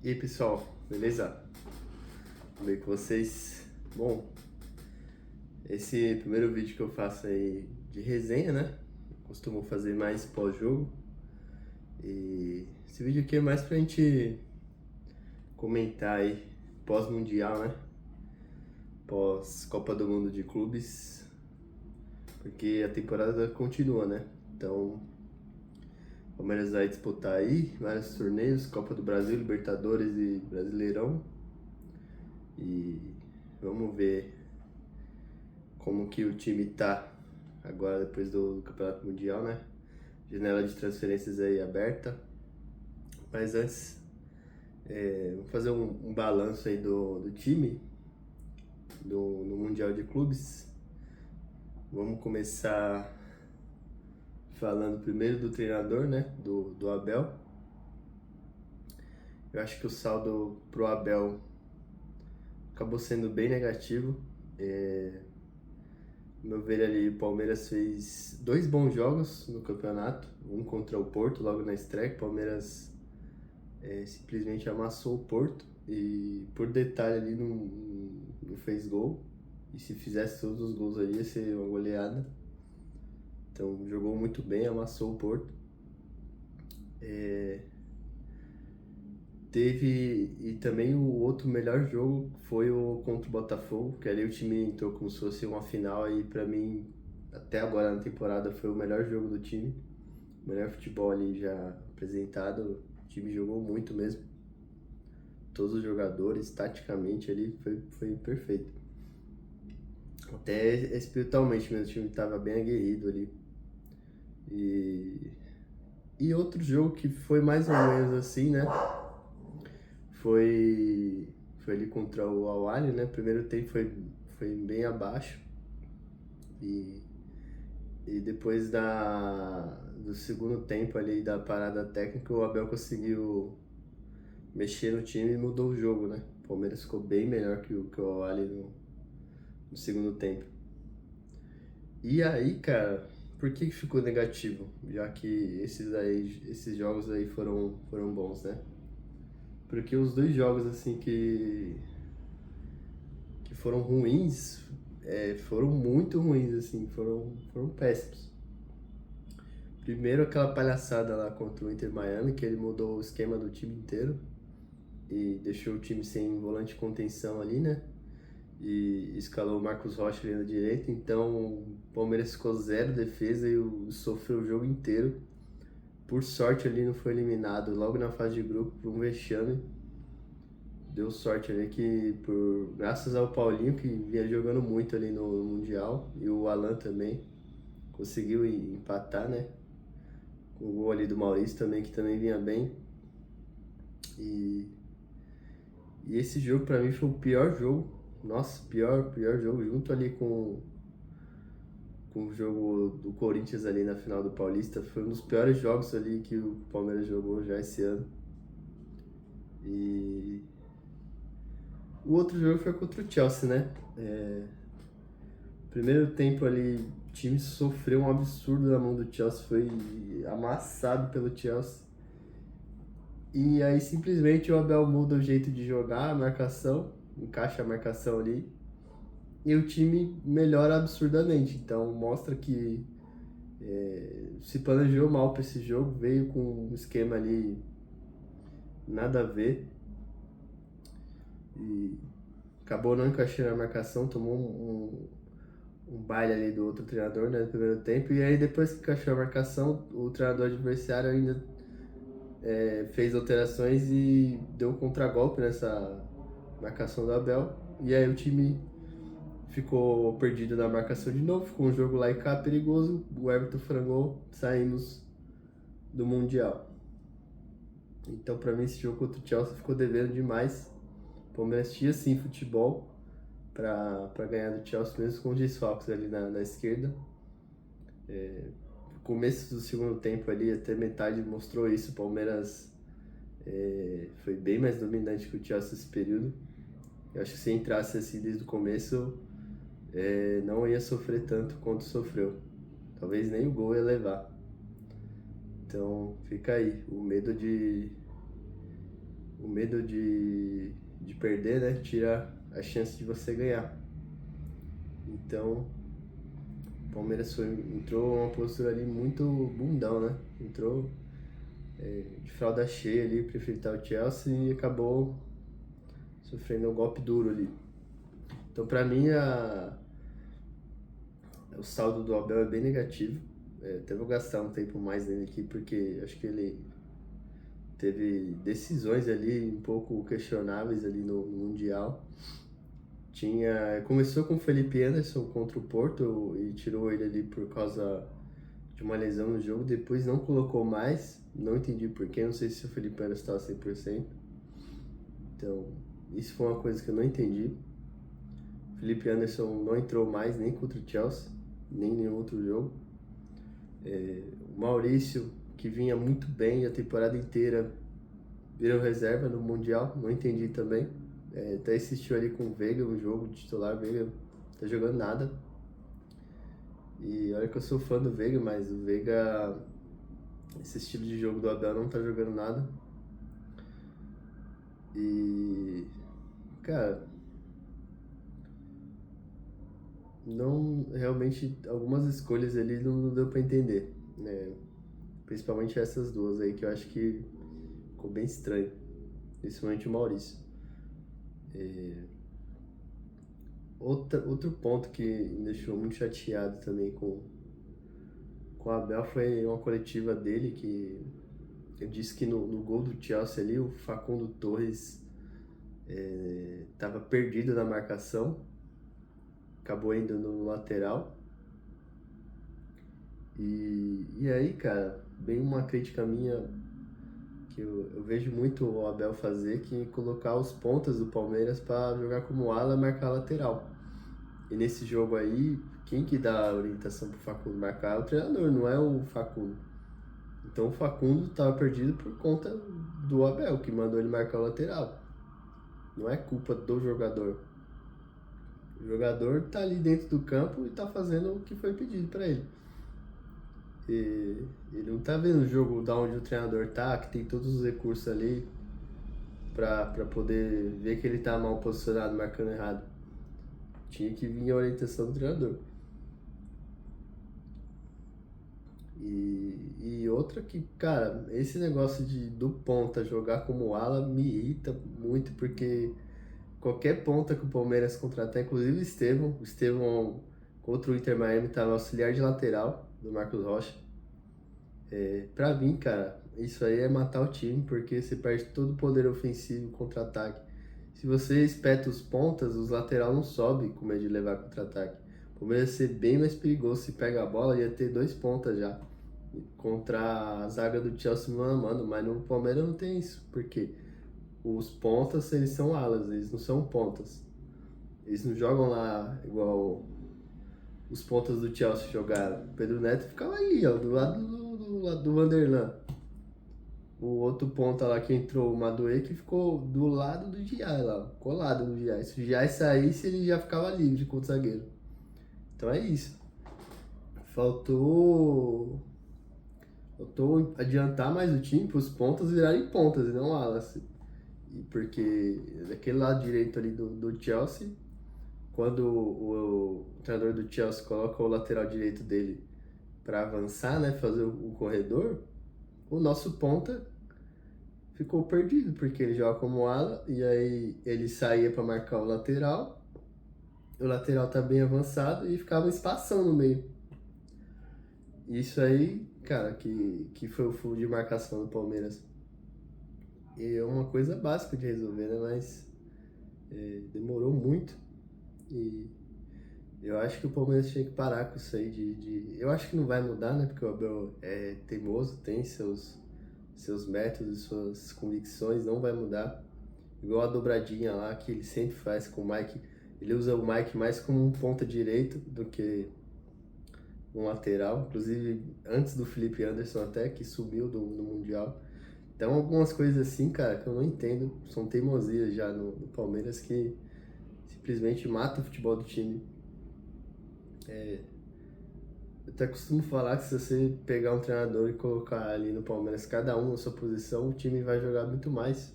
E aí pessoal, beleza? Tudo bem com vocês? Bom, esse primeiro vídeo que eu faço aí de resenha, né? Costumo fazer mais pós-jogo. E esse vídeo aqui é mais pra gente comentar aí pós-mundial, né? Pós-Copa do Mundo de Clubes. Porque a temporada continua, né? Então, o Palmeiras vai disputar aí vários torneios, Copa do Brasil, Libertadores e Brasileirão. E vamos ver como que o time tá agora depois do Campeonato Mundial, né? Janela de transferências aí aberta. Mas antes, vamos fazer um balanço aí do time no Mundial de Clubes. Vamos começar falando primeiro do treinador, né? Do Abel. Eu acho que o saldo pro Abel acabou sendo bem negativo. No meu ver ali, o Palmeiras fez 2 bons jogos no campeonato. Um contra o Porto, logo na estreia. O Palmeiras simplesmente amassou o Porto. E por detalhe ali não fez gol. E se fizesse todos os gols ali ia ser uma goleada. Então jogou muito bem, amassou o Porto. E também o outro melhor jogo foi o contra o Botafogo, que ali o time entrou como se fosse uma final e pra mim, até agora na temporada, foi o melhor jogo do time. O melhor futebol ali já apresentado, o time jogou muito mesmo. Todos os jogadores, taticamente ali, foi perfeito. Até espiritualmente mesmo, o time estava bem aguerrido ali. E outro jogo que foi mais ou menos assim, né? Foi ali contra o Al-Ahly, né? Primeiro tempo foi bem abaixo. E depois do segundo tempo ali da parada técnica, o Abel conseguiu mexer no time e mudou o jogo, né? O Palmeiras ficou bem melhor que o Al-Ahly no segundo tempo. E aí, cara, por que ficou negativo? Já que esses jogos aí foram bons, né? Porque os 2 jogos assim que foram ruins, foram muito ruins, assim, foram péssimos. Primeiro aquela palhaçada lá contra o Inter Miami, que ele mudou o esquema do time inteiro e deixou o time sem volante de contenção ali, né? E escalou o Marcos Rocha ali na direita, então o Palmeiras ficou 0 defesa e sofreu o jogo inteiro. Por sorte ali não foi eliminado logo na fase de grupo por um vexame. Deu sorte ali que, graças ao Paulinho, que vinha jogando muito ali no Mundial, e o Alan também, conseguiu empatar, né? Com o gol ali do Maurício também, que também vinha bem. E esse jogo pra mim foi o pior jogo. Nossa, pior jogo, junto ali com o jogo do Corinthians ali na final do Paulista. Foi um dos piores jogos ali que o Palmeiras jogou já esse ano. E o outro jogo foi contra o Chelsea, né? Primeiro tempo ali, o time sofreu um absurdo na mão do Chelsea, foi amassado pelo Chelsea. E aí simplesmente o Abel muda o jeito de jogar, a marcação, encaixa a marcação ali, e o time melhora absurdamente. Então mostra que se planejou mal para esse jogo, veio com um esquema ali nada a ver. E acabou não encaixando a marcação, tomou um baile ali do outro treinador, né, no primeiro tempo, e aí depois que encaixou a marcação, o treinador adversário ainda fez alterações e deu um contragolpe nessa marcação do Abel, e aí o time ficou perdido na marcação de novo, ficou um jogo lá e cá perigoso, o Everton frangou, saímos do Mundial. Então pra mim esse jogo contra o Chelsea ficou devendo demais. O Palmeiras tinha sim futebol para ganhar do Chelsea, mesmo com os desfalques ali na esquerda. No começo do segundo tempo ali, até metade mostrou isso. O Palmeiras foi bem mais dominante que o Chelsea nesse período. Eu acho que se entrasse assim desde o começo, não ia sofrer tanto quanto sofreu. Talvez nem o gol ia levar. Então fica aí o medo de perder, né, tira a chance de você ganhar. Então, o Palmeiras entrou uma postura ali muito bundão, né? Entrou de fralda cheia ali para enfrentar o Chelsea e acabou sofrendo um golpe duro ali. Então, para mim, o saldo do Abel é bem negativo. Até vou gastar um tempo mais nele aqui, porque acho que ele teve decisões ali um pouco questionáveis ali no Mundial. Começou com o Felipe Anderson contra o Porto e tirou ele ali por causa de uma lesão no jogo. Depois não colocou mais, não entendi porquê, não sei se o Felipe Anderson estava 100%. Então, isso foi uma coisa que eu não entendi. O Felipe Anderson não entrou mais nem contra o Chelsea, nem em nenhum outro jogo. O Maurício, que vinha muito bem a temporada inteira, virou reserva no Mundial, não entendi também. Até assistiu ali com o Veiga no jogo titular, o Veiga não tá jogando nada. E olha que eu sou fã do Veiga, mas o Veiga, esse estilo de jogo do Abel, não tá jogando nada. E, cara, não, realmente, algumas escolhas ali não deu pra entender, né? Principalmente essas duas aí, que eu acho que ficou bem estranho, principalmente o Maurício. Outro ponto que me deixou muito chateado também com o Abel foi uma coletiva dele que ele disse que no gol do Chelsea ali, o Facundo Torres estava perdido na marcação, acabou indo no lateral. E aí, cara, bem uma crítica minha que eu vejo muito o Abel fazer, que é colocar os pontas do Palmeiras para jogar como ala e marcar lateral. E nesse jogo aí, quem que dá a orientação pro Facundo marcar é o treinador, não é o Facundo. Então o Facundo estava perdido por conta do Abel, que mandou ele marcar o lateral. Não é culpa do jogador. O jogador tá ali dentro do campo e tá fazendo o que foi pedido para ele. E ele não tá vendo o jogo da onde o treinador tá, que tem todos os recursos ali pra poder ver que ele tá mal posicionado, marcando errado. Tinha que vir a orientação do treinador. E outra que, cara, esse negócio do ponta jogar como ala me irrita muito, porque qualquer ponta que o Palmeiras contratar, inclusive o Estevão contra o Inter Miami estava auxiliar de lateral do Marcos Rocha. Pra mim, cara, isso aí é matar o time, porque você perde todo o poder ofensivo contra-ataque. Se você espeta os pontas, os lateral não sobe com medo de levar contra-ataque. O Palmeiras ia ser bem mais perigoso, se pega a bola, ia ter 2 pontas já contra a zaga do Chelsea mano a mano, mas no Palmeiras não tem isso, porque os pontas, eles são alas, eles não são pontas. Eles não jogam lá igual os pontas do Chelsea jogaram. O Pedro Neto ficava ali, ó, do lado do Vanderlan. O outro ponta lá que entrou, o Maduê, que ficou do lado do Giai lá, colado no Giai. Se o Giai saísse, ele já ficava livre contra o zagueiro. Então é isso. Faltou adiantar mais o time para os pontas virarem pontas e não alas. Porque daquele lado direito ali do Chelsea, quando o treinador do Chelsea coloca o lateral direito dele para avançar, né, fazer o corredor, o nosso ponta ficou perdido, porque ele joga como ala e aí ele saía para marcar o lateral tá bem avançado e ficava um espação no meio. Isso aí, cara, que foi o furo de marcação do Palmeiras. E é uma coisa básica de resolver, né? Mas demorou muito. E eu acho que o Palmeiras tinha que parar com isso aí Eu acho que não vai mudar, né? Porque o Abel é teimoso, tem seus métodos, suas convicções, não vai mudar. Igual a dobradinha lá que ele sempre faz com o Mike. Ele usa o Mike mais como um ponta direito do que um lateral. Inclusive antes do Felipe Anderson até, que subiu no Mundial. Então algumas coisas assim, cara, que eu não entendo. São teimosias já no Palmeiras que simplesmente mata o futebol do time. Eu até costumo falar que se você pegar um treinador e colocar ali no Palmeiras, cada um na sua posição, o time vai jogar muito mais.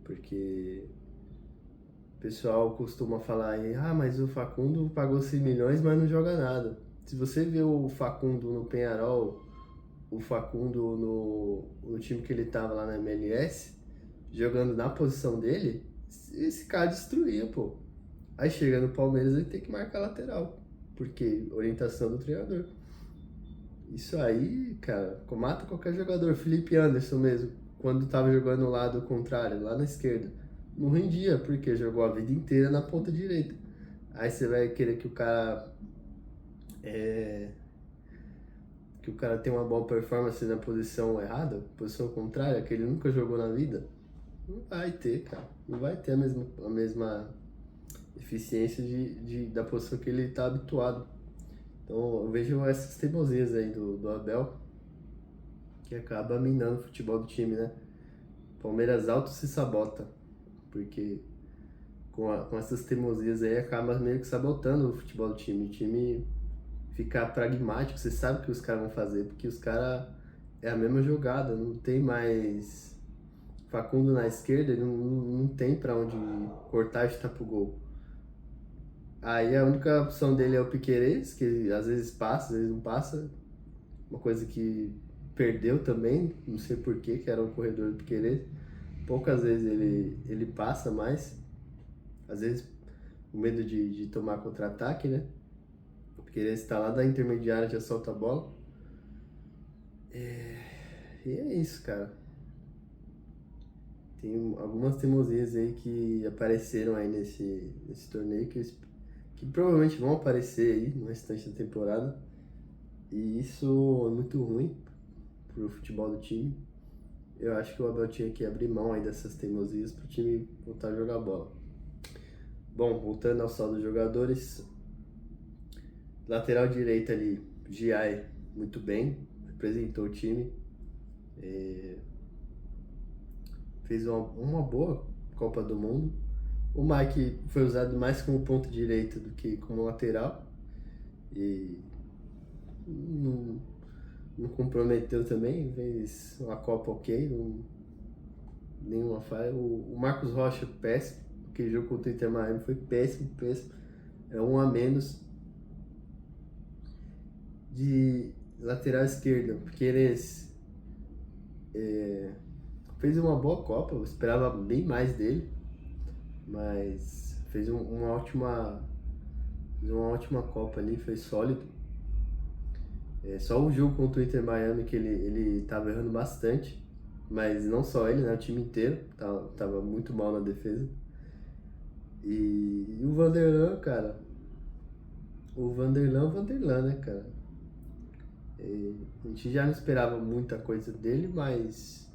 Porque o pessoal costuma falar aí, mas o Facundo pagou 100 milhões, mas não joga nada. Se você vê o Facundo no Penharol, o Facundo no time que ele tava lá na MLS, jogando na posição dele, esse cara destruía, pô. Aí chega no Palmeiras ele tem que marcar lateral, porque orientação do treinador. Isso aí, cara, mata qualquer jogador. Felipe Anderson mesmo, quando tava jogando no lado contrário, lá na esquerda, não rendia, porque jogou a vida inteira na ponta direita. Aí você vai querer que o cara tenha uma boa performance na posição errada, posição contrária, que ele nunca jogou na vida. Não vai ter, cara. Não vai ter a mesma eficiência da posição que ele tá habituado. Então eu vejo essas teimosias aí do Abel, que acaba minando o futebol do time, né? Palmeiras alto se sabota, porque com essas teimosias aí acaba meio que sabotando o futebol do time. O time fica pragmático, você sabe o que os caras vão fazer, porque os caras é a mesma jogada, não tem mais Facundo na esquerda, ele não tem pra onde cortar e chutar pro gol. Aí a única opção dele é o Piquerez, que às vezes passa, às vezes não passa. Uma coisa que perdeu também, não sei porquê, que era um corredor do Piquerez. Poucas vezes ele passa mais. Às vezes com medo de tomar contra-ataque, né? O Piquerez está lá da intermediária, já solta a bola. E é isso, cara. Tem algumas teimosias aí que apareceram aí nesse torneio que provavelmente vão aparecer aí no restante da temporada. E isso é muito ruim pro futebol do time. Eu acho que o Abel tinha que abrir mão aí dessas teimosias pro time voltar a jogar bola. Bom, voltando ao saldo dos jogadores. Lateral direito ali, Giai, muito bem, representou o time. Fez uma boa Copa do Mundo. O Mike foi usado mais como ponto direito do que como lateral. E não comprometeu também, fez uma Copa ok, nenhuma falha. O Marcos Rocha, péssimo, aquele jogo contra o Inter Miami foi péssimo. É um a menos. De lateral esquerdo, Piquerez fez uma boa Copa, eu esperava bem mais dele, mas fez uma ótima Copa ali, foi sólido. Só o jogo contra o Inter Miami que ele tava errando bastante, mas não só ele, né? O time inteiro tava muito mal na defesa. E o Vanderlan, cara. O Vanderlan, né, cara? A gente já não esperava muita coisa dele, mas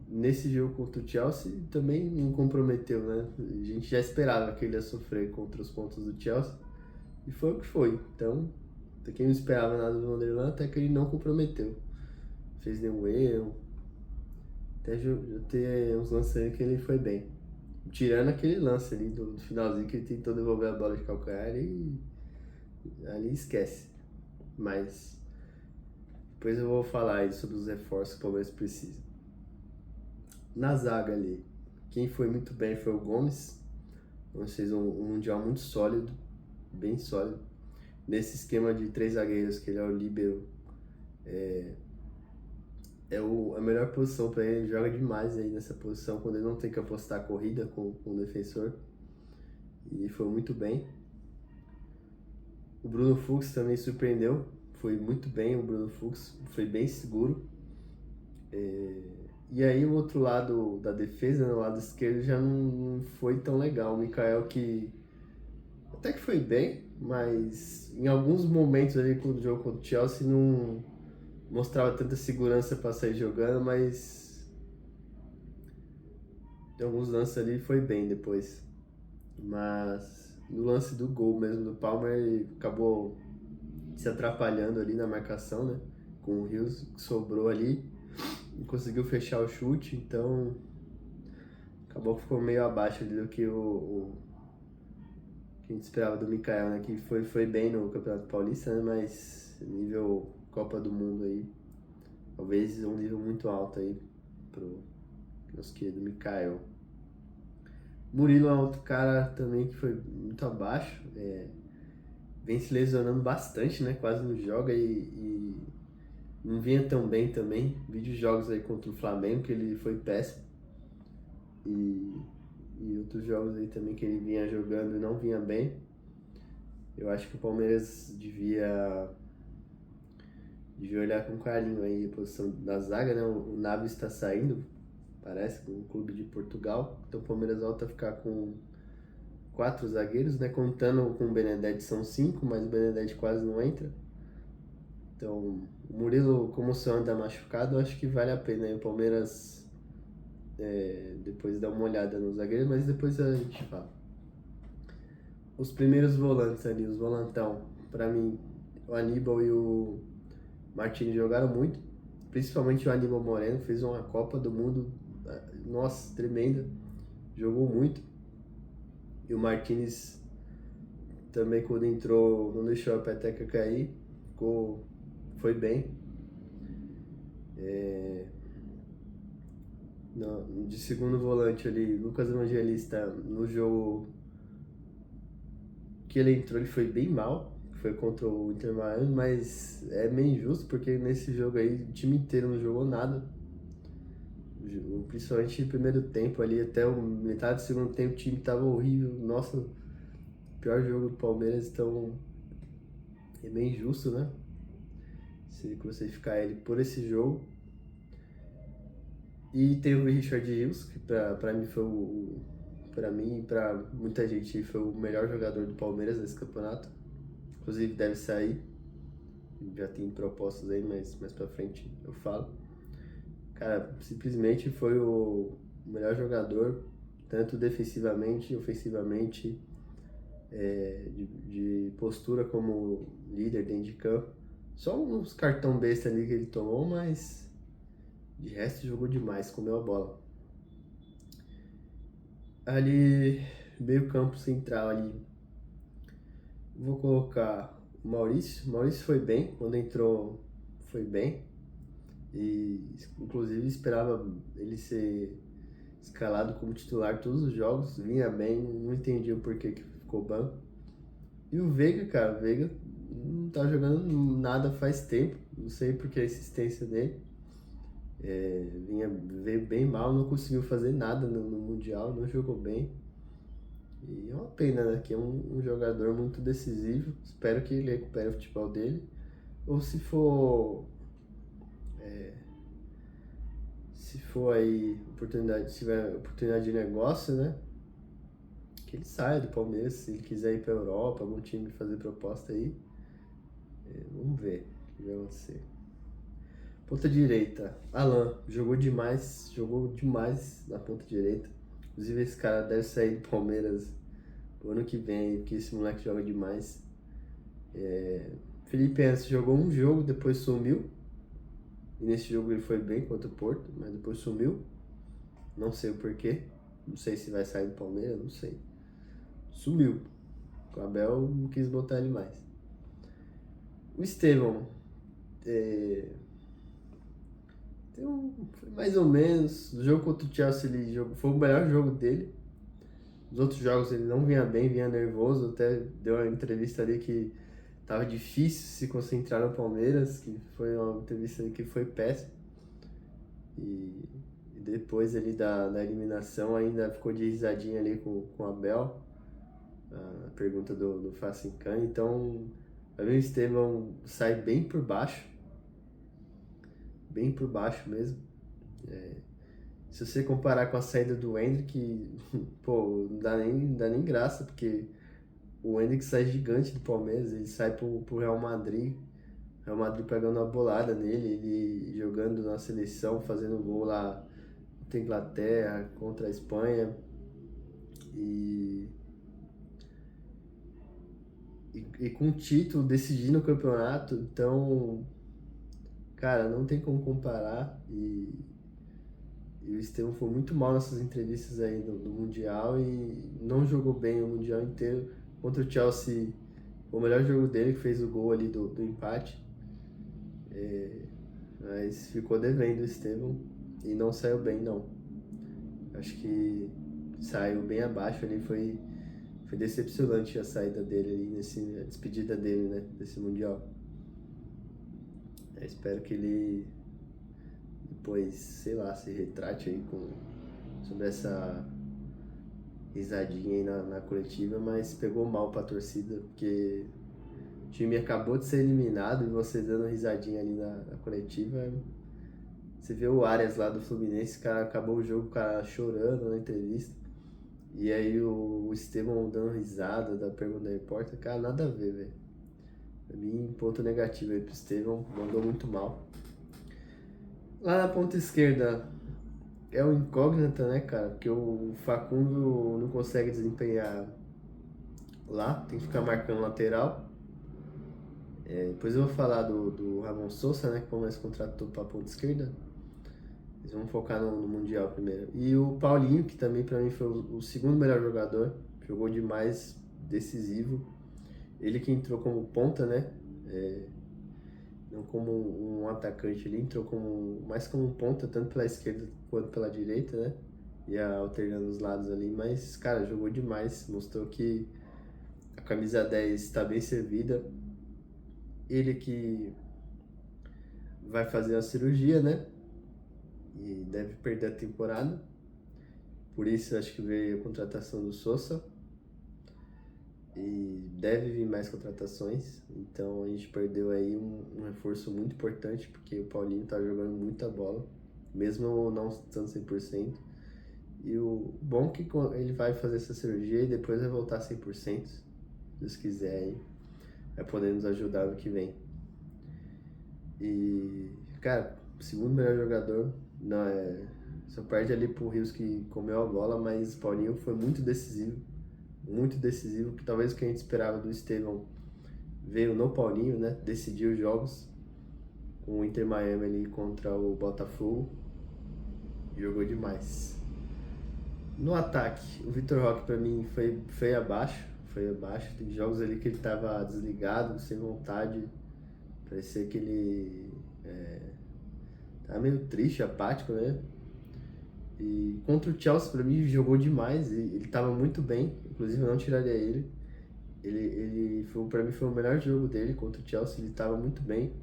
nesse jogo contra o Chelsea também não comprometeu, né? A gente já esperava que ele ia sofrer contra os pontos do Chelsea e foi o que foi. Então, até quem não esperava nada do Vanderlan, até que ele não comprometeu. Fez nenhum erro. Até já ter uns lances aí que ele foi bem. Tirando aquele lance ali do finalzinho que ele tentou devolver a bola de calcanhar e ali esquece. Mas depois eu vou falar aí sobre os reforços que o Palmeiras precisa. Na zaga ali, quem foi muito bem foi o Gomes. Gomes fez um Mundial muito sólido, bem sólido. Nesse esquema de 3 zagueiros, que ele é o líbero, a melhor posição para ele. Ele joga demais aí nessa posição, quando ele não tem que apostar a corrida com o defensor. E foi muito bem. O Bruno Fux também surpreendeu, foi muito bem o Bruno Fux, foi bem seguro. E aí o outro lado da defesa, no lado esquerdo, já não foi tão legal. O Mikael, que até que foi bem, mas em alguns momentos ali com o jogo contra o Chelsea não mostrava tanta segurança para sair jogando, mas em alguns lances ali foi bem depois. Mas no lance do gol mesmo do Palmer, ele acabou se atrapalhando ali na marcação, né? Com o Rios que sobrou ali, não conseguiu fechar o chute, então acabou que ficou meio abaixo ali do que que a gente esperava do Mikael, né? Que foi bem no Campeonato Paulista, né? Mas nível Copa do Mundo aí, talvez um nível muito alto aí pro nosso querido Mikael. Murilo é outro cara também que foi muito abaixo. Vem se lesionando bastante, né? Quase não joga e não vinha tão bem também. Vi de jogos aí contra o Flamengo que ele foi péssimo. E, e outros jogos aí também que ele vinha jogando e não vinha bem. Eu acho que o Palmeiras devia olhar com carinho aí a posição da zaga, né? O Naves está saindo, parece, com o clube de Portugal. Então o Palmeiras volta a ficar com 4 zagueiros, né? Contando com o Benedetti são 5, mas o Benedetti quase não entra. Então, o Murilo, como o seu anda machucado, eu acho que vale a pena aí o Palmeiras depois dar uma olhada nos zagueiros, mas depois a gente fala. Os primeiros volantes ali, os volantão, pra mim, o Aníbal e o Martins jogaram muito, principalmente o Aníbal Moreno, fez uma Copa do Mundo, nossa, tremenda, jogou muito. E o Martins também, quando entrou, não deixou a peteca cair, foi bem. De segundo volante ali, Lucas Evangelista, no jogo que ele entrou, ele foi bem mal, foi contra o Inter Miami, mas é meio injusto porque nesse jogo aí o time inteiro não jogou nada. Principalmente no primeiro tempo ali, até o metade do segundo tempo o time tava horrível. Nossa, pior jogo do Palmeiras, então é meio injusto, né? Se você ficar ele por esse jogo. E tem o Richard Rios, que pra mim foi pra mim e pra muita gente foi o melhor jogador do Palmeiras nesse campeonato. Inclusive deve sair. Já tem propostas aí, mas mais pra frente eu falo. Cara, simplesmente foi o melhor jogador, tanto defensivamente, ofensivamente, de postura como líder dentro de campo. Só uns cartão besta ali que ele tomou, mas de resto jogou demais, comeu a bola. Ali, meio campo central ali, vou colocar o Maurício. O Maurício foi bem, quando entrou foi bem. E inclusive esperava ele ser escalado como titular todos os jogos, vinha bem, não entendi o porquê que ficou banco. E o Veiga, cara, o Veiga não tá jogando nada faz tempo, não sei porque a insistência dele. Veio bem mal, não conseguiu fazer nada no Mundial, não jogou bem. E é uma pena, né? Que é um jogador muito decisivo. Espero que ele recupere o futebol dele. Ou se for aí oportunidade, se tiver oportunidade de negócio, né? Que ele saia do Palmeiras, se ele quiser ir pra Europa, algum time fazer proposta aí. Vamos ver o que vai acontecer. Ponta direita, Alan, jogou demais na ponta direita. Inclusive esse cara deve sair do Palmeiras o ano que vem, porque esse moleque joga demais. Felipe Antes jogou um jogo, depois sumiu. E nesse jogo ele foi bem contra o Porto, mas depois sumiu. Não sei o porquê. Não sei se vai sair do Palmeiras, não sei. Sumiu. O Abel não quis botar ele mais. O Estevão. Foi mais ou menos. O jogo contra o Chelsea foi o melhor jogo dele. Os outros jogos ele não vinha bem, vinha nervoso. Até deu uma entrevista ali que tava difícil se concentrar no Palmeiras, que foi uma entrevista ali que foi péssima. E depois ali da eliminação ainda ficou de risadinha ali com o Abel. A pergunta do Facincan. Então, vai ver o Estevão sai bem por baixo mesmo. Se você comparar com a saída do Endrick, pô, não dá nem graça, porque o Endrick sai gigante do Palmeiras, ele sai pro Real Madrid. Real Madrid pegando uma bolada nele, ele jogando na seleção, fazendo gol lá contra a Inglaterra, contra a Espanha. E com o título decidindo o campeonato, então, cara, não tem como comparar. E o Estevão foi muito mal nessas entrevistas aí do Mundial e não jogou bem o Mundial inteiro. Contra o Chelsea, o melhor jogo dele, que fez o gol ali do empate. Mas ficou devendo o Estevão e não saiu bem, não. Acho que saiu bem abaixo ali, foi decepcionante a saída dele ali, a despedida dele, né, desse Mundial. Eu espero que ele depois, sei lá, se retrate aí sobre essa risadinha aí na coletiva, mas pegou mal pra torcida, porque o time acabou de ser eliminado e você dando risadinha ali na coletiva. Você vê o Arias lá do Fluminense, cara, acabou o jogo, o cara chorando na entrevista. E aí o Estevão dando risada da pergunta da repórter, cara, nada a ver, velho. Pra mim, ponto negativo aí pro Estevão, mandou muito mal. Lá na ponta esquerda é o incógnita, né, cara? Porque o Facundo não consegue desempenhar lá, tem que ficar marcando lateral. Depois eu vou falar do Ramon Sousa, né, que o Palmeiras contratou pra ponta esquerda. Eles vão focar no Mundial primeiro. E o Paulinho, que também pra mim foi o segundo melhor jogador, jogou demais, decisivo. Ele que entrou como ponta, né? Não como um atacante, ele entrou mais como um ponta, tanto pela esquerda quanto pela direita, né? Ia alternando os lados ali, mas, cara, jogou demais, mostrou que a camisa 10 está bem servida. Ele que vai fazer a cirurgia, né? E deve perder a temporada. Por isso acho que veio a contratação do Sousa. E deve vir mais contratações. Então a gente perdeu aí um reforço muito importante, porque o Paulinho tá jogando muita bola, mesmo não estando 100%. E o bom é que ele vai fazer essa cirurgia e depois vai voltar 100%, se Deus quiser aí. Vai poder nos ajudar no que vem. E, cara, segundo melhor jogador, não só perde ali pro Rios que comeu a bola, mas o Paulinho foi muito decisivo, que talvez o que a gente esperava do Estevão veio no Paulinho, né? Decidiu os jogos com o Inter Miami ali contra o Botafogo, jogou demais. No ataque, o Vitor Roque pra mim foi abaixo, tem jogos ali que ele tava desligado, sem vontade, parecia que ele tava meio triste, apático, né? E contra o Chelsea, pra mim, jogou demais. Ele tava muito bem. Inclusive, eu não tiraria ele. Pra mim, foi o melhor jogo dele contra o Chelsea. Ele tava muito bem.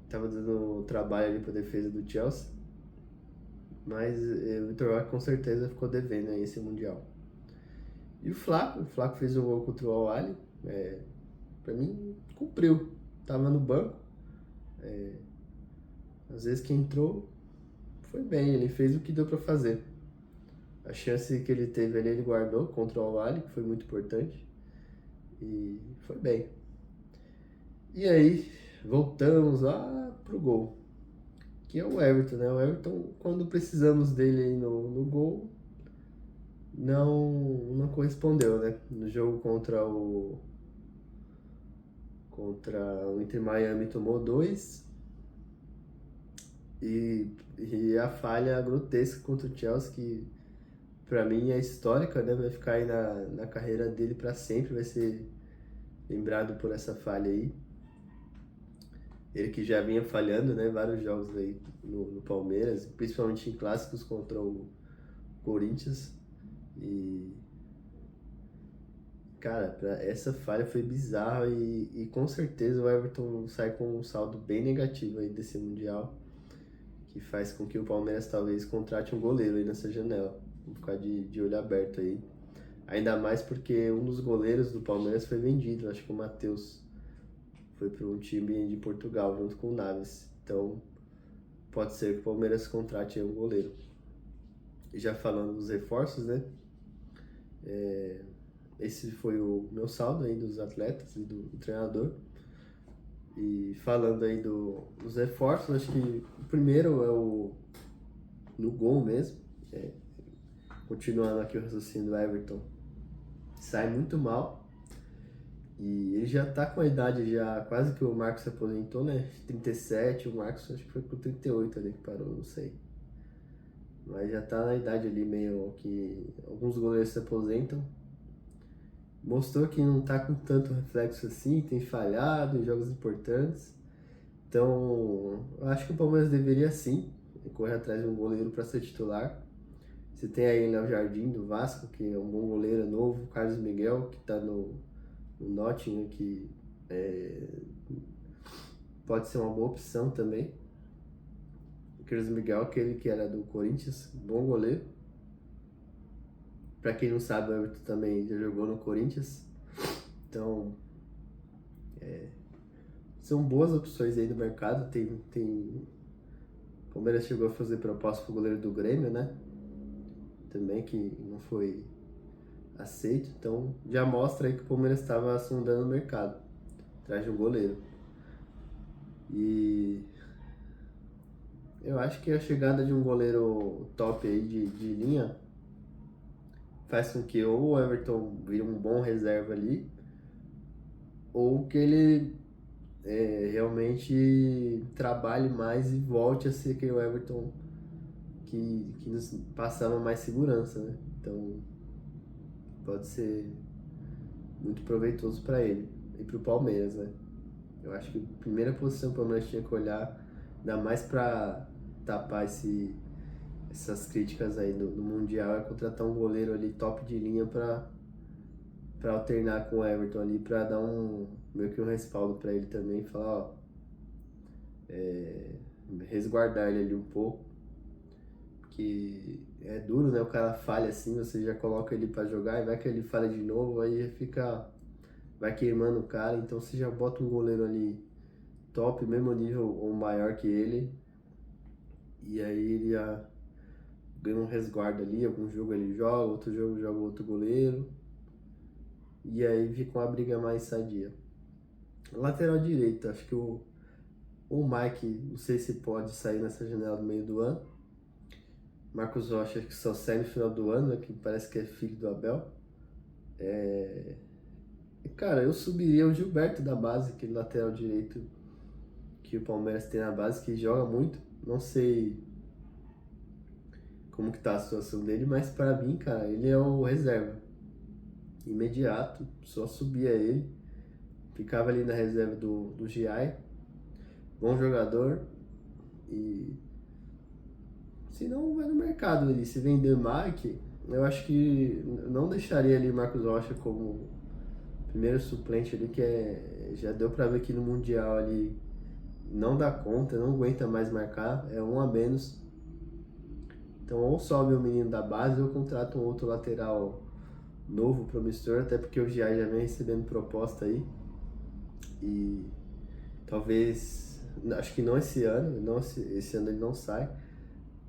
Tava dando trabalho ali pra defesa do Chelsea. Mas o Vitor Roque, com certeza, ficou devendo aí esse Mundial. E o Flaco fez um gol contra o Al-Ahly. Pra mim, cumpriu. Tava no banco. Às vezes que entrou, foi bem, ele fez o que deu pra fazer. A chance que ele teve ali, ele guardou contra o Al-Ahly, que foi muito importante. E foi bem. E aí, voltamos lá pro gol, que é o Everton, né? O Everton, quando precisamos dele aí no gol, não correspondeu, né? No jogo contra o Inter Miami tomou 2. E a falha grotesca contra o Chelsea, que pra mim é histórica, né? Vai ficar aí na carreira dele pra sempre, vai ser lembrado por essa falha aí. Ele que já vinha falhando, né? Vários jogos aí no Palmeiras, principalmente em clássicos contra o Corinthians. E, cara, essa falha foi bizarra e com certeza o Everton sai com um saldo bem negativo aí desse Mundial, que faz com que o Palmeiras talvez contrate um goleiro aí nessa janela. Vamos ficar de olho aberto aí. Ainda mais porque um dos goleiros do Palmeiras foi vendido, acho que o Matheus foi para um time de Portugal junto com o Naves. Então pode ser que o Palmeiras contrate aí um goleiro. E já falando dos reforços, né? Esse foi o meu saldo aí dos atletas e do treinador. E falando aí dos reforços, acho que o primeiro é no gol mesmo. Continuando aqui o raciocínio do Everton, sai muito mal. E ele já tá com a idade já, quase que o Marcos se aposentou, né? 37, o Marcos acho que foi com 38 ali que parou, não sei. Mas já tá na idade ali meio que alguns goleiros se aposentam. Mostrou que não tá com tanto reflexo assim, tem falhado em jogos importantes. Então, eu acho que o Palmeiras deveria sim correr atrás de um goleiro para ser titular. Você tem aí Léo Jardim do Vasco, que é um bom goleiro novo, Carlos Miguel, que está no Nottingham, que pode ser uma boa opção também. O Carlos Miguel, aquele que era do Corinthians, bom goleiro. Pra quem não sabe, o Everton também já jogou no Corinthians. Então, são boas opções aí no mercado. O Palmeiras chegou a fazer proposta pro goleiro do Grêmio, né? Também, que não foi aceito. Então, já mostra aí que o Palmeiras estava sondando o mercado atrás de um goleiro. E eu acho que a chegada de um goleiro top aí de linha faz com que ou o Everton vire um bom reserva ali, ou que ele realmente trabalhe mais e volte a ser aquele Everton que nos passava mais segurança, né? Então pode ser muito proveitoso para ele e para o Palmeiras, né? Eu acho que a primeira posição que o Palmeiras tinha que olhar, ainda mais para tapar essas críticas aí no Mundial, é contratar um goleiro ali top de linha para alternar com o Everton ali, para dar meio que um respaldo para ele também, falar, ó, resguardar ele ali um pouco, que é duro, né? O cara falha assim, você já coloca ele para jogar e vai que ele falha de novo, aí vai queimando o cara, então você já bota um goleiro ali top, mesmo nível ou maior que ele, e aí ele já ganha um resguardo ali, algum jogo ele joga, outro jogo joga outro goleiro, e aí fica uma briga mais sadia. Lateral direito, acho que o Mike, não sei se pode sair nessa janela do meio do ano. Marcos Rocha, acho que só sai no final do ano, né, que parece que é filho do Abel. Cara, eu subiria o Gilberto da base, aquele lateral direito que o Palmeiras tem na base, que joga muito. Não sei como que tá a situação dele, mas para mim, cara, ele é o reserva. Imediato, só subia ele. Ficava ali na reserva do Giai. Bom jogador. E se não, vai no mercado ali. Se vender Mike, eu acho que não deixaria ali Marcos Rocha como primeiro suplente ali, que já deu pra ver que no Mundial ali não dá conta, não aguenta mais marcar, é um a menos. Então ou sobe o menino da base ou contrata um outro lateral novo, promissor, até porque o Giai já vem recebendo proposta aí. E talvez, acho que não esse ano, esse ano ele não sai,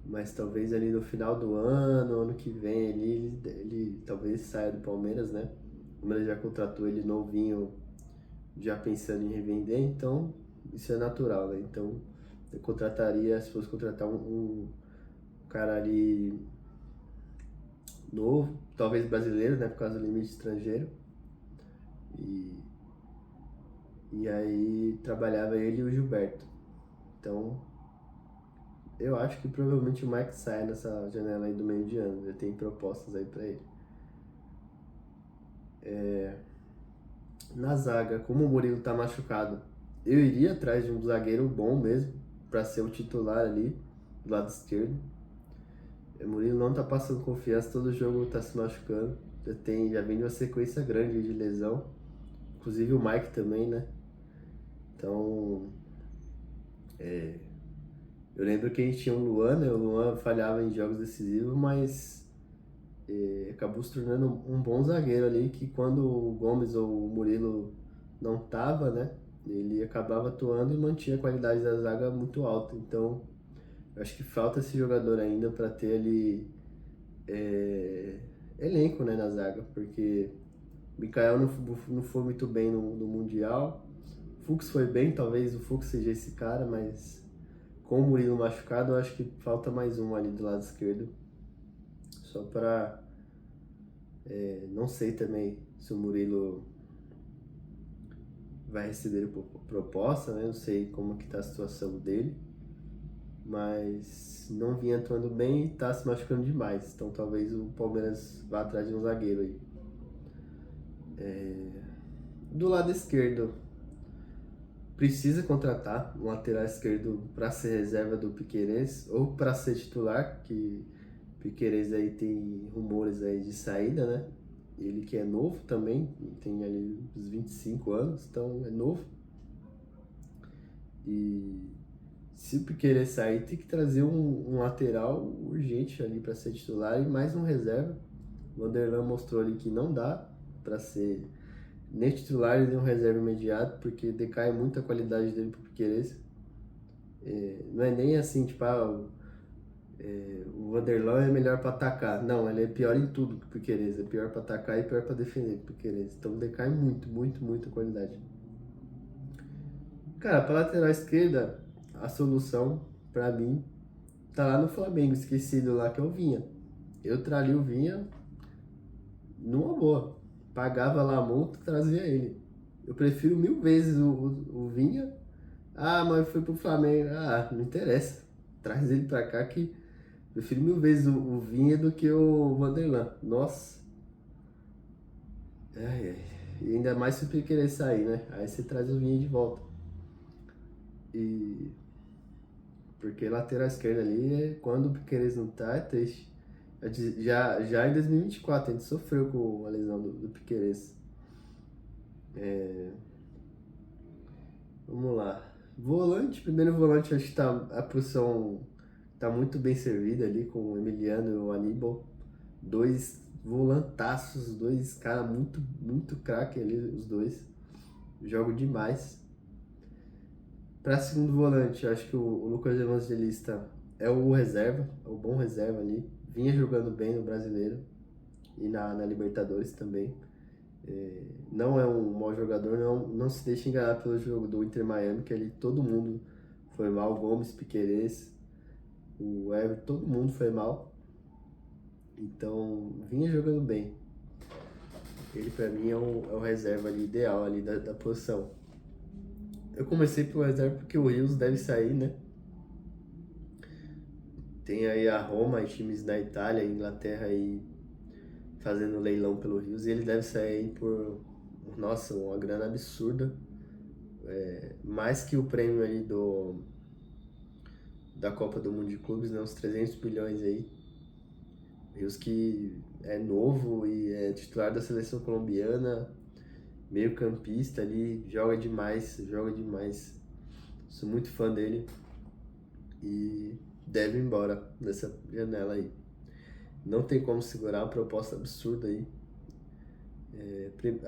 mas talvez ali no final do ano que vem ele talvez saia do Palmeiras, né? O Palmeiras já contratou ele novinho, já pensando em revender, então isso é natural, né? Então eu contrataria, se fosse contratar um cara ali novo, talvez brasileiro, né? Por causa do limite estrangeiro. E aí trabalhava ele e o Gilberto. Então eu acho que provavelmente o Mike sai nessa janela aí do meio de ano. Já tem propostas aí pra ele. Na zaga, como o Murilo tá machucado, eu iria atrás de um zagueiro bom mesmo, pra ser o titular ali, do lado esquerdo. O Murilo não tá passando confiança, todo jogo tá se machucando. Já vem de uma sequência grande de lesão. Inclusive o Mike também, né? Então, eu lembro que a gente tinha o Luan, né? O Luan falhava em jogos decisivos, mas acabou se tornando um bom zagueiro ali, que quando o Gomes ou o Murilo não tava, né? Ele acabava atuando e mantinha a qualidade da zaga muito alta. Então, eu acho que falta esse jogador ainda para ter ali elenco, né, na zaga, porque o Mikael não foi muito bem no Mundial. O Fux foi bem, talvez o Fux seja esse cara, mas com o Murilo machucado, eu acho que falta mais um ali do lado esquerdo. Só para... não sei também se o Murilo vai receber proposta, né? Não sei como que tá a situação dele. Mas não vinha atuando bem e tá se machucando demais. Então talvez o Palmeiras vá atrás de um zagueiro aí. Do lado esquerdo, precisa contratar um lateral esquerdo para ser reserva do Piquerez ou para ser titular, que Piquerez aí tem rumores aí de saída, né? Ele que é novo também, tem ali uns 25 anos, então é novo. E se o Piquerez sair, tem que trazer um lateral urgente ali para ser titular e mais um reserva. O Vanderlan mostrou ali que não dá para ser nem titular e nem um reserva imediato, porque decai muito a qualidade dele pro Piquerez. Não é nem assim, tipo, o Vanderlan é melhor para atacar. Não, ele é pior em tudo que o Piquerez. É pior para atacar e pior para defender que o Piquerez. Então decai muito, muito, muito a qualidade. Cara, para lateral esquerda, a solução, para mim, tá lá no Flamengo, esquecido lá, que é o Vinha. Eu traria o Vinha numa boa. Pagava lá a multa, trazia ele. Eu prefiro mil vezes o Vinha. Ah, mas foi pro Flamengo. Ah, não interessa. Traz ele pra cá que prefiro mil vezes o Vinha do que o Vanderlan. Nossa. Ai, ai. E ainda mais se o querer sair, né? Aí você traz o Vinha de volta. E. Porque lateral esquerda ali, quando o Piquerez não tá, é triste. Já em 2024 a gente sofreu com a lesão do Piquerez. Vamos lá. Volante, primeiro volante, acho que a posição tá muito bem servida ali com o Emiliano e o Aníbal. Dois volantaços, dois caras muito, muito craque ali, os dois. Jogam demais. Para segundo volante, eu acho que o Lucas Evangelista é o reserva, é o bom reserva ali. Vinha jogando bem no Brasileiro e na Libertadores também. Não é um mau jogador, não se deixe enganar pelo jogo do Inter Miami, que ali todo mundo foi mal. Gomes, Piquerez, o Everton, todo mundo foi mal. Então, vinha jogando bem. Ele pra mim é o reserva ali, ideal ali da posição. Eu comecei pelo reserva porque o Rios deve sair, né? Tem aí a Roma e times da Itália e Inglaterra aí fazendo leilão pelo Rios e ele deve sair aí por, nossa, uma grana absurda. Mais que o prêmio aí da Copa do Mundo de Clubes, né? Uns 300 milhões aí. Rios que é novo e é titular da seleção colombiana, meio campista ali, joga demais, joga demais. Sou muito fã dele e deve ir embora nessa janela aí. Não tem como segurar uma proposta absurda aí.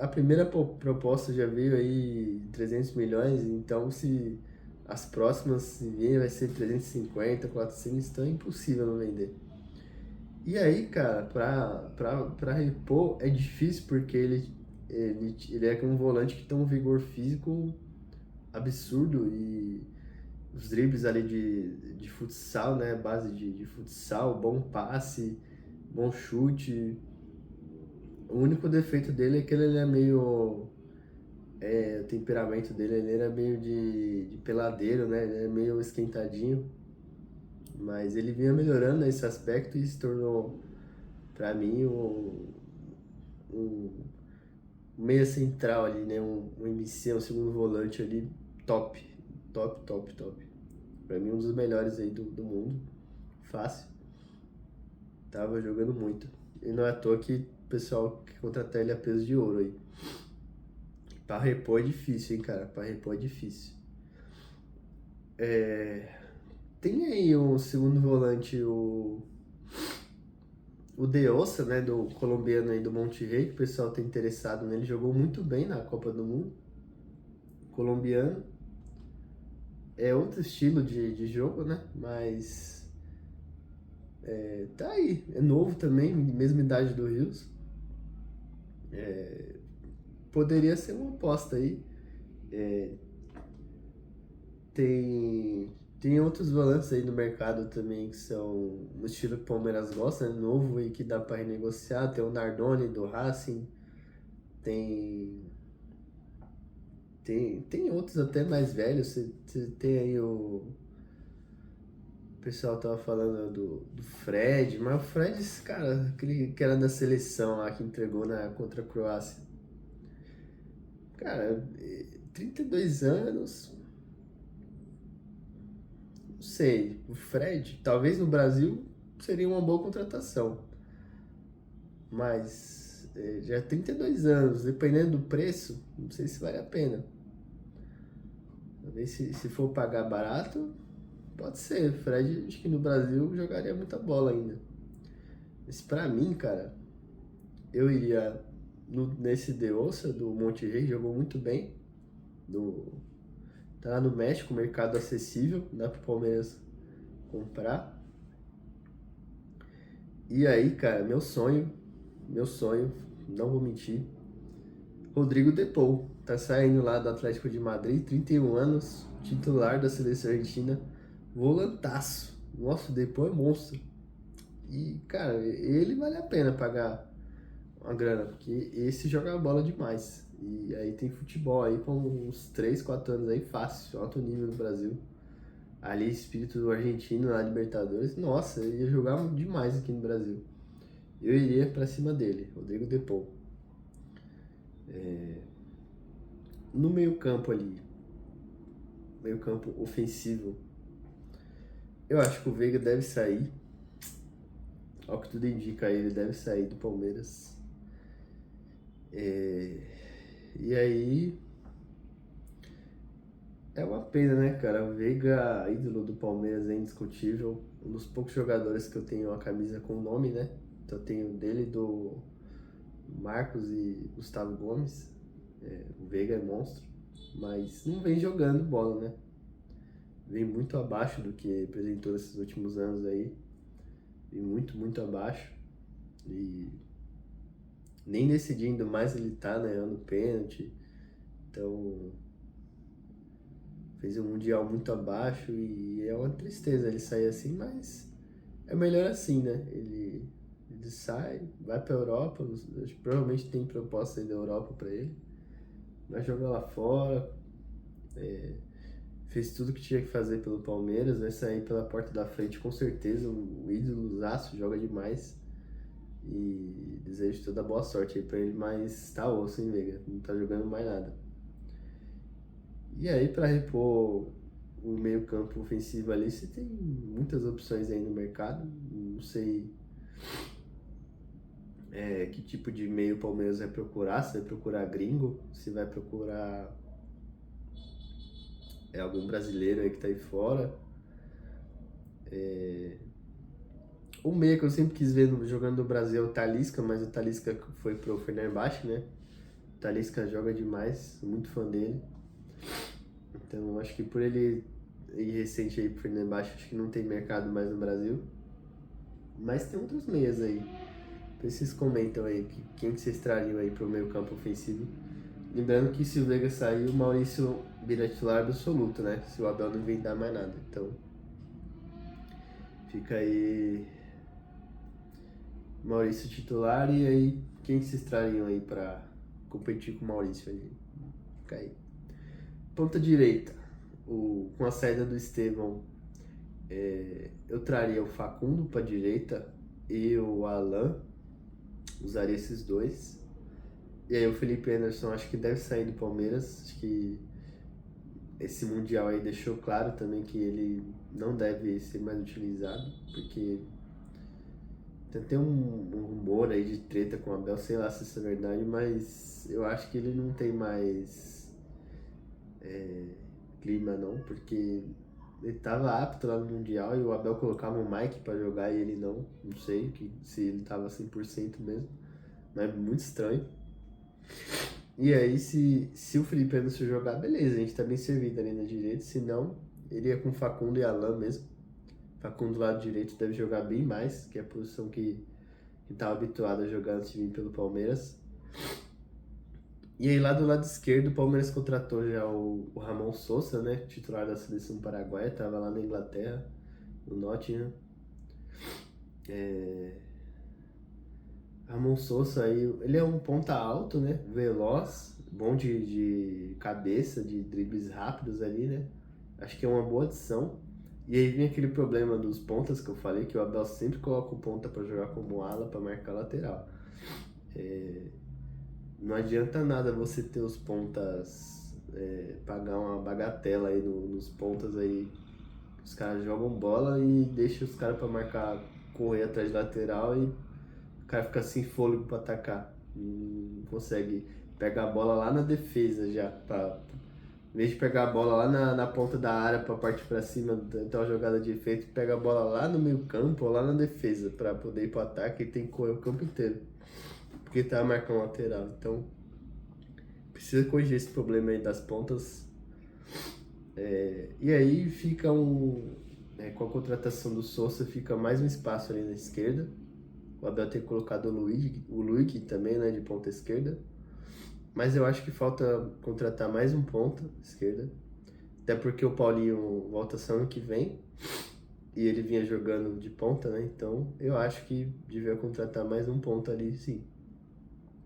A primeira proposta já veio aí 300 milhões, então se as próximas se vier vai ser 350, 400, então é impossível não vender. E aí, cara, pra repor é difícil porque ele é um volante que tem um vigor físico absurdo e os dribles ali de futsal, né? Base de futsal, bom passe, bom chute. O único defeito dele é que ele é meio. O temperamento dele ele era meio de peladeiro, né? Ele é meio esquentadinho. Mas ele vinha melhorando esse aspecto e se tornou, pra mim, um meia central ali, né? Um MC, um segundo volante ali, top. Top, top, top. Pra mim, um dos melhores aí do mundo. Fácil. Tava jogando muito. E não é à toa que o pessoal que contratar ele a peso de ouro aí. Pra repor é difícil, hein, cara? Pra repor é difícil. Tem aí o segundo volante, o Deossa, né, do colombiano aí do Monterrey, que o pessoal tá interessado nele. Jogou muito bem na Copa do Mundo. Colombiano. É outro estilo de jogo, né? Mas tá aí. É novo também, mesma idade do Rios. Poderia ser uma aposta aí. Tem outros volantes aí no mercado também que são no estilo que o Palmeiras gosta, né? Novo e que dá para renegociar. Tem o Nardoni do Racing, tem, tem outros até mais velhos. Você tem aí o pessoal tava falando do Fred, mas o Fred, esse cara, aquele que era da seleção lá que entregou contra a Croácia. Cara, 32 anos, não sei. O Fred, talvez no Brasil seria uma boa contratação. Mas já é 32 anos, dependendo do preço, não sei se vale a pena. Talvez se for pagar barato, pode ser. Fred, acho que no Brasil jogaria muita bola ainda. Mas pra mim, cara, eu iria nesse De Ossa, do Monte Rei, jogou muito bem. Tá lá no México, mercado acessível, dá pro Palmeiras comprar. E aí, cara, meu sonho, não vou mentir, Rodrigo De Paul, tá saindo lá do Atlético de Madrid, 31 anos, titular da seleção argentina, volantaço. Nossa, o De Paul é monstro. E, cara, ele vale a pena pagar uma grana, porque esse joga bola demais. E aí tem futebol aí com uns 3, 4 anos aí fácil, alto nível no Brasil. Ali, espírito do argentino na Libertadores, nossa, ele ia jogar demais aqui no Brasil. Eu iria pra cima dele, Rodrigo De Paul. No meio campo ali, meio campo ofensivo, eu acho que o Veiga deve sair. Ao que tudo indica, ele deve sair do Palmeiras. E aí é uma pena, né, cara? O Veiga, ídolo do Palmeiras, é indiscutível. Um dos poucos jogadores que eu tenho uma camisa com nome, né? Então eu tenho dele, do Marcos e Gustavo Gomes. O Veiga é monstro, mas não vem jogando bola, né? Vem muito abaixo do que apresentou nesses últimos anos aí. Vem muito, muito abaixo. E nem decidindo mais ele tá, né? Errando pênalti. Então fez um Mundial muito abaixo e é uma tristeza ele sair assim, mas é melhor assim, né? Ele sai, vai pra Europa, provavelmente tem proposta aí da Europa pra ele, vai jogar lá fora, fez tudo que tinha que fazer pelo Palmeiras, vai sair pela porta da frente com certeza, um ídolozaço, joga demais. E desejo toda boa sorte aí pra ele, mas tá osso, hein, Veiga? Não tá jogando mais nada. E aí, pra repor o meio campo ofensivo ali, você tem muitas opções aí no mercado. Não sei que tipo de meio o Palmeiras vai procurar, se vai procurar gringo, se vai procurar algum brasileiro aí que tá aí fora. O meia que eu sempre quis ver jogando no Brasil é o Talisca, mas o Talisca foi pro Fenerbahçe, né? O Talisca joga demais, sou muito fã dele. Então acho que por ele ir recente aí pro Fenerbahçe, acho que não tem mercado mais no Brasil. Mas tem outros meias aí. Vocês comentam aí quem que vocês trariam aí pro meio campo ofensivo. Lembrando que se o Veiga sair, o Maurício vira titular absoluto, né? Se o Abel não inventar mais nada. Então fica aí Maurício titular, e aí quem vocês trariam aí pra competir com o Maurício ali? Fica aí. Ponta direita, com a saída do Estevão, eu traria o Facundo pra direita e o Alan, usaria esses dois. E aí o Felipe Anderson acho que deve sair do Palmeiras, acho que esse Mundial aí deixou claro também que ele não deve ser mais utilizado, porque tem um rumor aí de treta com o Abel, sei lá se isso é verdade, mas eu acho que ele não tem mais clima não, porque ele tava apto lá no Mundial e o Abel colocava o Mike pra jogar e ele não sei se ele tava 100% mesmo, mas é muito estranho. E aí se o Felipe Anderson jogar, beleza, a gente tá bem servido ali na direita, se não, ele ia com Facundo e Alan mesmo. Facundo do lado direito deve jogar bem mais, que é a posição que estava habituado a jogar antes de vir pelo Palmeiras. E aí lá do lado esquerdo o Palmeiras contratou já o Ramon Sousa, né, titular da seleção paraguaia, estava lá na Inglaterra, no Nottingham. Ramon Sousa aí, ele é um ponta alto, né, veloz, bom de cabeça, de dribles rápidos ali, né, acho que é uma boa adição. E aí vem aquele problema dos pontas que eu falei, que o Abel sempre coloca o ponta para jogar como ala, para marcar lateral. Não adianta nada você ter os pontas, pagar uma bagatela aí nos pontas aí. Os caras jogam bola e deixam os caras para marcar correr atrás do lateral e o cara fica sem fôlego pra atacar. Não consegue pegar a bola lá na defesa já. Em vez de pegar a bola lá na ponta da área pra partir pra cima, tentar uma jogada de efeito, pega a bola lá no meio campo ou lá na defesa pra poder ir pro ataque, e tem que correr o campo inteiro. Porque tá marcando lateral. Então, precisa corrigir esse problema aí das pontas. E aí fica com a contratação do Sousa, fica mais um espaço ali na esquerda. O Abel tem colocado o Luiz também, né, de ponta esquerda. Mas eu acho que falta contratar mais um ponta esquerda. Até porque o Paulinho volta só ano que vem. E ele vinha jogando de ponta, né? Então eu acho que devia contratar mais um ponta ali, sim.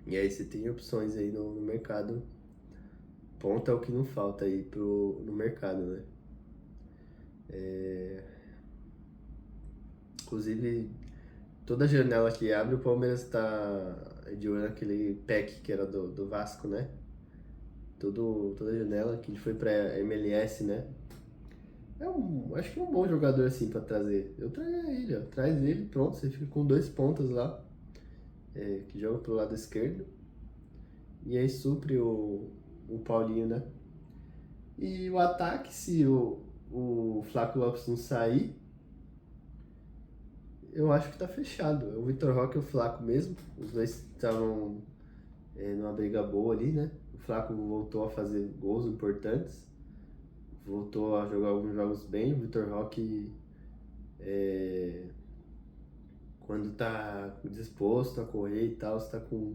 E aí você tem opções aí no mercado. Ponta é o que não falta aí no mercado, né? Inclusive, toda janela que abre, o Palmeiras tá de olho naquele Peck que era do Vasco, né? Toda janela que ele foi pra MLS, né? Acho que é um bom jogador assim pra trazer. Eu traria ele, ó. Traz ele, pronto, você fica com 2 pontas lá, que joga pro lado esquerdo. E aí supre o Paulinho, né? E o ataque, se o Flávio Lopes não sair, eu acho que tá fechado. É o Vitor Roque e o Flaco mesmo. Os dois estavam numa briga boa ali, né? O Flaco voltou a fazer gols importantes. Voltou a jogar alguns jogos bem. O Vitor Roque, quando tá disposto a correr e tal, está com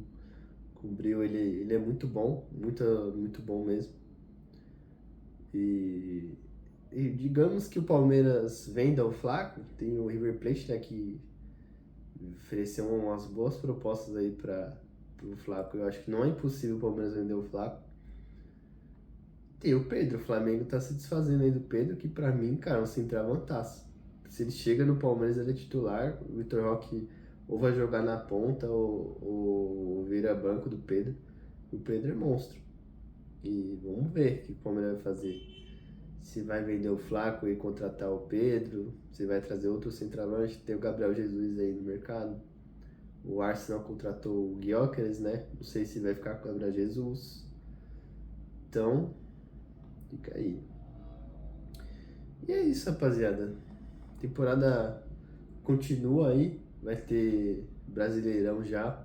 brilho, ele é muito bom. Muito bom mesmo. E digamos que o Palmeiras venda o Flaco, tem o River Plate, né, que ofereceu umas boas propostas aí para o Flaco. Eu acho que não é impossível o Palmeiras vender o Flaco. Tem o Pedro, o Flamengo tá se desfazendo aí do Pedro, que pra mim, cara, é um centroavantaço. Se ele chega no Palmeiras, ele é titular, o Vitor Roque ou vai jogar na ponta ou vira banco do Pedro. O Pedro é monstro. E vamos ver o que o Palmeiras vai fazer. Se vai vender o Flaco e contratar o Pedro, se vai trazer outro centroavante. Tem o Gabriel Jesus aí no mercado. O Arsenal contratou o Gyökeres, né? Não sei se vai ficar com o Gabriel Jesus. Então, fica aí. E é isso, rapaziada. Temporada continua aí. Vai ter Brasileirão já.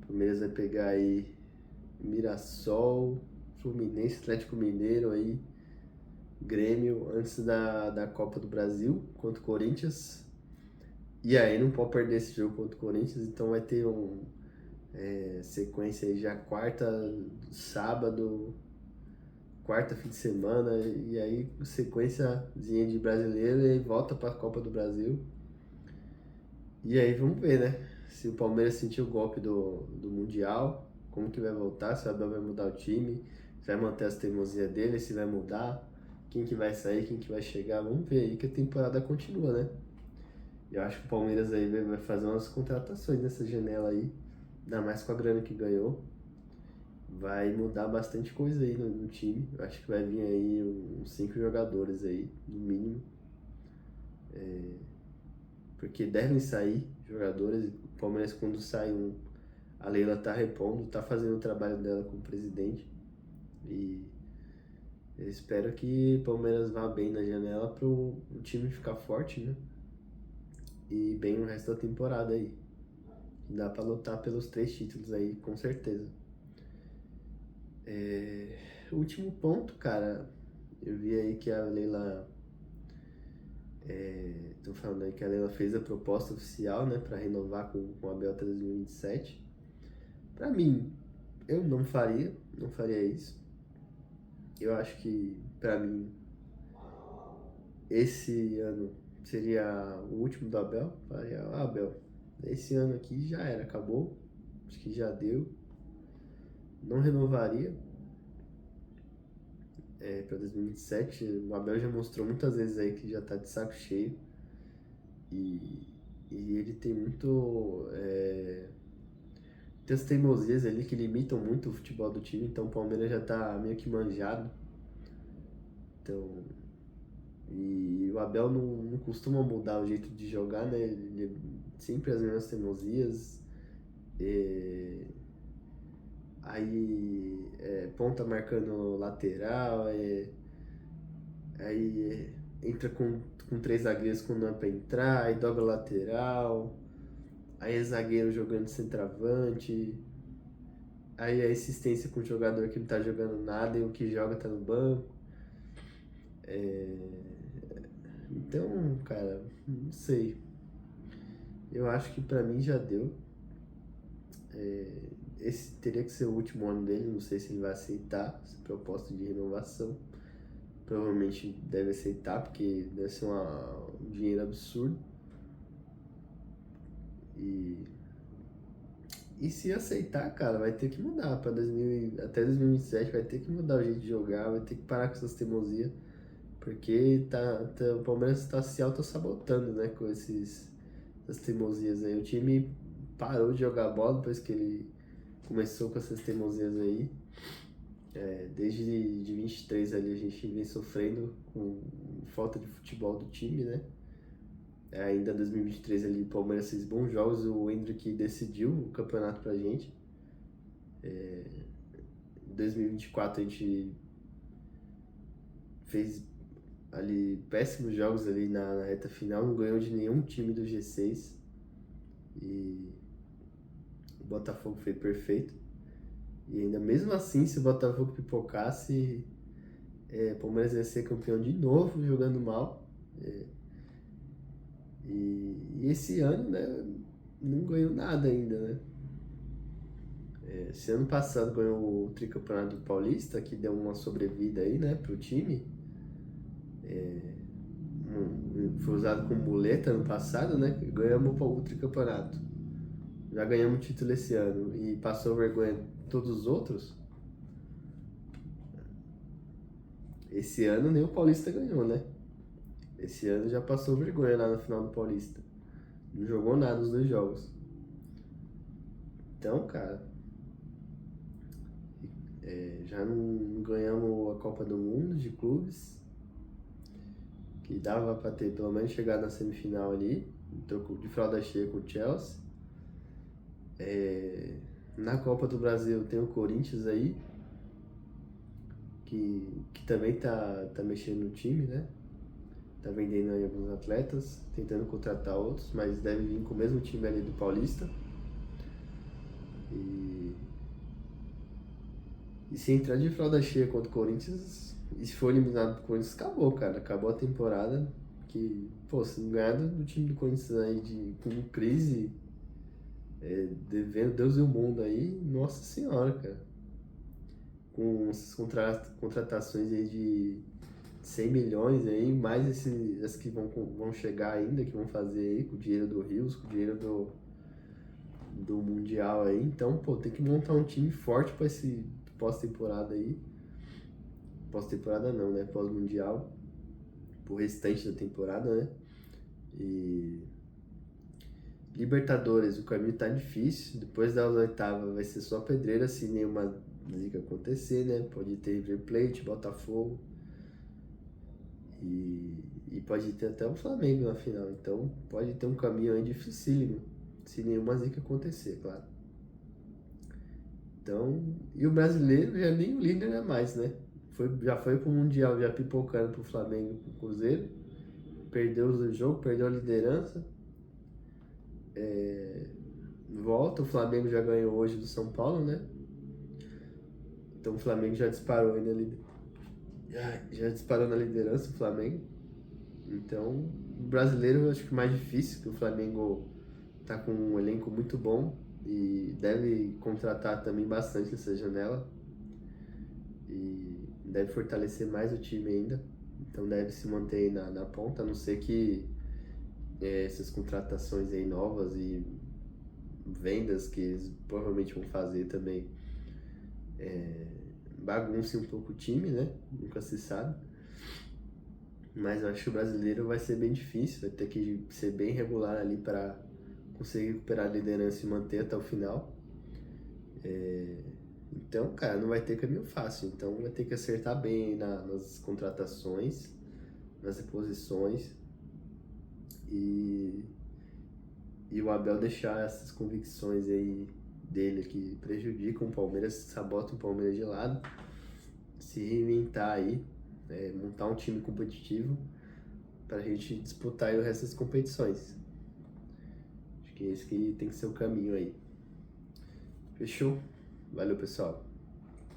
O Palmeiras vai pegar aí Mirassol, Fluminense, Atlético Mineiro aí. Grêmio antes da Copa do Brasil contra o Corinthians. E aí não pode perder esse jogo contra o Corinthians, então vai ter sequência aí já quarta, sábado, quarta fim de semana, e aí sequenciazinha de brasileiro e aí volta para a Copa do Brasil. E aí vamos ver, né? Se o Palmeiras sentir o golpe do Mundial, como que vai voltar, se o Abel vai mudar o time, se vai manter as teimosias dele, se vai mudar, quem que vai sair, quem que vai chegar, vamos ver aí que a temporada continua, né? Eu acho que o Palmeiras aí vai fazer umas contratações nessa janela aí, ainda mais com a grana que ganhou. Vai mudar bastante coisa aí no time. Eu acho que vai vir aí uns 5 jogadores aí, no mínimo. Porque devem sair jogadores. O Palmeiras, quando sai a Leila tá repondo, tá fazendo o trabalho dela como presidente. E eu espero que o Palmeiras vá bem na janela pro time ficar forte, né? E bem no resto da temporada aí. Dá pra lutar pelos 3 títulos aí, com certeza. Último ponto, cara. Eu vi aí que a Leila. Tô falando aí que a Leila fez a proposta oficial, né, pra renovar com a Abel até 2027. Pra mim, eu não faria isso. Eu acho que, pra mim, esse ano seria o último do Abel. Faria, Abel, esse ano aqui já era, acabou. Acho que já deu. Não renovaria para 2027. O Abel já mostrou muitas vezes aí que já tá de saco cheio. E ele tem muito. Tem as teimosias ali que limitam muito o futebol do time. Então o Palmeiras já tá meio que manjado. Então E o Abel não costuma mudar o jeito de jogar, né? Ele sempre as mesmas teimosias. É, aí ponta marcando lateral, aí entra com três zagueiros quando não é pra entrar, aí dobra lateral, aí é zagueiro jogando centroavante, aí a assistência com o jogador que não tá jogando nada e o que joga tá no banco. Então, cara, não sei. Eu acho que pra mim já deu. Esse teria que ser o último ano dele, não sei se ele vai aceitar essa proposta de renovação. Provavelmente deve aceitar, porque deve ser um dinheiro absurdo. E, e se aceitar, cara, vai ter que mudar. Até 2027 vai ter que mudar o jeito de jogar, vai ter que parar com essas teimosias. Porque o Palmeiras está se auto-sabotando, né, com essas teimosias aí. O time parou de jogar bola depois que ele começou com essas teimosias aí. Desde de 23 ali a gente vem sofrendo com falta de futebol do time, né? Ainda em 2023 ali o Palmeiras fez bons jogos, o Endrick decidiu o campeonato pra gente. Em 2024 a gente fez ali péssimos jogos ali na reta final, não ganhou de nenhum time do G6 e o Botafogo foi perfeito. E ainda mesmo assim, se o Botafogo pipocasse, o Palmeiras ia ser campeão de novo, jogando mal. E esse ano, né, não ganhou nada ainda, né? Esse ano passado ganhou o tricampeonato paulista, que deu uma sobrevida aí, né, pro time. Foi usado como muleta ano passado, né? Ganhamos o tricampeonato. Já ganhamos o título esse ano e passou vergonha todos os outros. Esse ano nem o Paulista ganhou, né? Esse ano já passou vergonha lá no final do Paulista. Não jogou nada os dois jogos. Então, cara, já não ganhamos a Copa do Mundo de clubes, que dava pra ter pelo menos chegado na semifinal ali, de fralda cheia com o Chelsea. Na Copa do Brasil tem o Corinthians aí, que também tá mexendo no time, né? Tá vendendo aí alguns atletas, tentando contratar outros, mas deve vir com o mesmo time ali do Paulista. E se entrar de fralda cheia contra o Corinthians, e se for eliminado do Corinthians, acabou, cara. Acabou a temporada. Que, pô, se não ganhar do time do Corinthians aí com crise, devendo Deus e o mundo aí, nossa senhora, cara. Com essas contratações aí de 100 milhões aí, mais as que vão chegar ainda, que vão fazer aí com o dinheiro do Rios, com o dinheiro do Mundial aí. Então, pô, tem que montar um time forte pra esse pós-temporada aí. Pós-temporada não, né? Pós-mundial. Pro restante da temporada, né? E Libertadores, o caminho tá difícil. Depois das oitavas vai ser só pedreira se nenhuma zica acontecer, né? Pode ter River Plate, Botafogo. E pode ter até o Flamengo na final. Então pode ter um caminho aí dificílimo. Se nenhuma zica acontecer, claro. Então, e o brasileiro já nem o líder é mais, né? Já foi pro Mundial, já pipocando pro Flamengo e pro Cruzeiro. Perdeu o jogo, perdeu a liderança. Volta, o Flamengo já ganhou hoje do São Paulo, né? Então o Flamengo já disparou aí já disparou na liderança o Flamengo. Então, o brasileiro eu acho que é mais difícil, que o Flamengo tá com um elenco muito bom e deve contratar também bastante nessa janela. E deve fortalecer mais o time ainda. Então deve se manter aí na ponta, a não ser que essas contratações aí novas e vendas que eles provavelmente vão fazer também bagunce um pouco o time, né? Nunca se sabe. Mas eu acho que o brasileiro vai ser bem difícil, vai ter que ser bem regular ali para conseguir recuperar a liderança e manter até o final. Então, cara, não vai ter caminho fácil. Então vai ter que acertar bem nas contratações, nas reposições e o Abel deixar essas convicções aí dele que prejudicam o Palmeiras, sabotam o Palmeiras de lado, se reinventar aí, montar um time competitivo pra gente disputar aí o resto das competições. Acho que esse que tem que ser o caminho aí. Fechou? Valeu, pessoal.